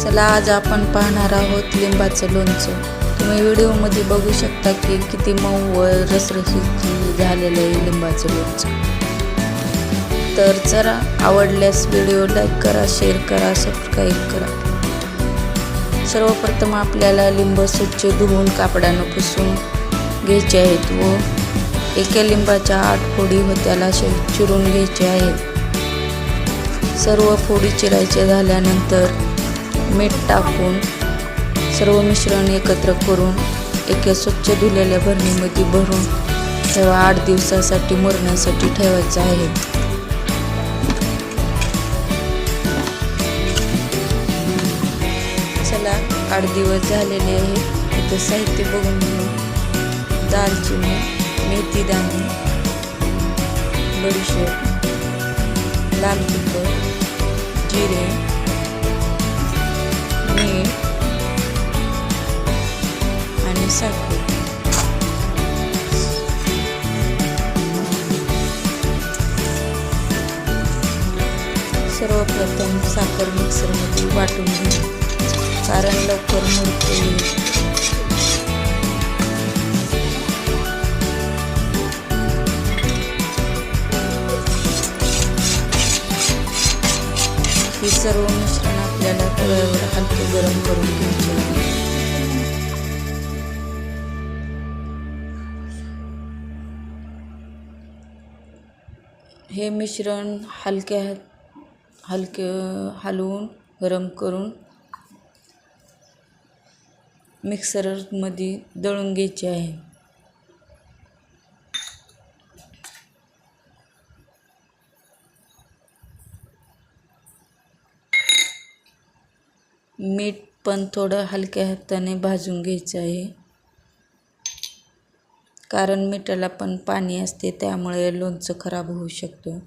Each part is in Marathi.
चला आज आपण पाहणार आहोत लिंबाचं लोणचं। तुम्ही व्हिडिओमध्ये बघू शकता की किती मऊ व रसरशीत झालेलं आहे लिंबाचं लोणचं। तर जरा आवडल्यास व्हिडिओ लाईक करा, शेअर करा, सबस्क्राईब करा। सर्वप्रथम आपल्याला लिंब स्वच्छ धुवून कापडाने पुसून घ्यायचे आहेत व एका लिंबाच्या 8 फोडी व त्याला चिरून घ्यायचे आहेत। सर्व फोडी चिरायचे झाल्यानंतर मीठ टाकून सर्व मिश्रण एकत्र करून एका स्वच्छ धुलेल्या भरणीमध्ये भरून ठेवा। 8 दिवसासाठी मुरण्यासाठी ठेवायचं आहे। चला 8 दिवस झालेले आहे। इथे साहित्य बघून घेऊ। दालचिनी, मेथीदाणे, बडीशेप, लाल तिखट, जिरे, मीठ आणि साखर। सर्वप्रथम साखर मिक्सरमध्ये वाटून घेऊ कारण लवकर मुरते। हे सर्व मिश्रण आपल्याला तव्यावर हलके गरम करून घ्यायचे आहे। हे मिश्रण हलके हलवून गरम करून मिक्सरमध्ये दळून घ्यायचे आहे। मीठ पण थोडं हलक्या हाताने भाजून घ्यायचं आहे कारण मिठाला पण पाणी असते, त्यामुळे लोणचं खराब होऊ शकतं।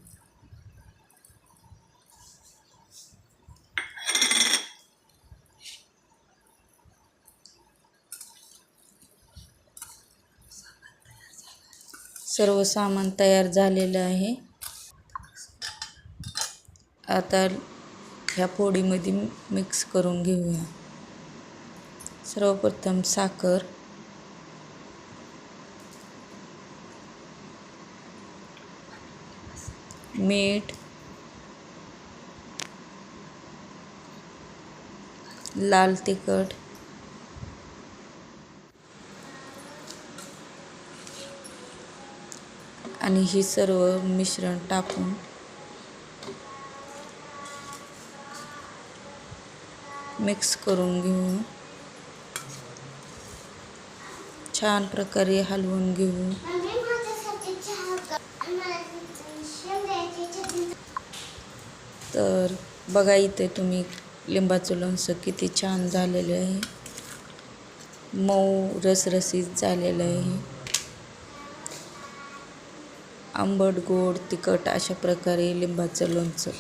सर्व सामान तयार झालेलं आहे। आता ह्या फोडीमध्ये मिक्स करून घेऊया। सर्वप्रथम साखर, मीठ, लाल तिखट, आणि हे सर्व मिश्रण टाकून मिक्स करून घेऊ। छान प्रकारे हलवून घेऊ। तर बघा इथे तुम्ही लिंबाचं लोणचं किती छान झालेलं आहे। मऊ रसरशीत झालेलं आहे। आंबट, गोड, तिखट अशा प्रकारे लिंबाचं लोणचं।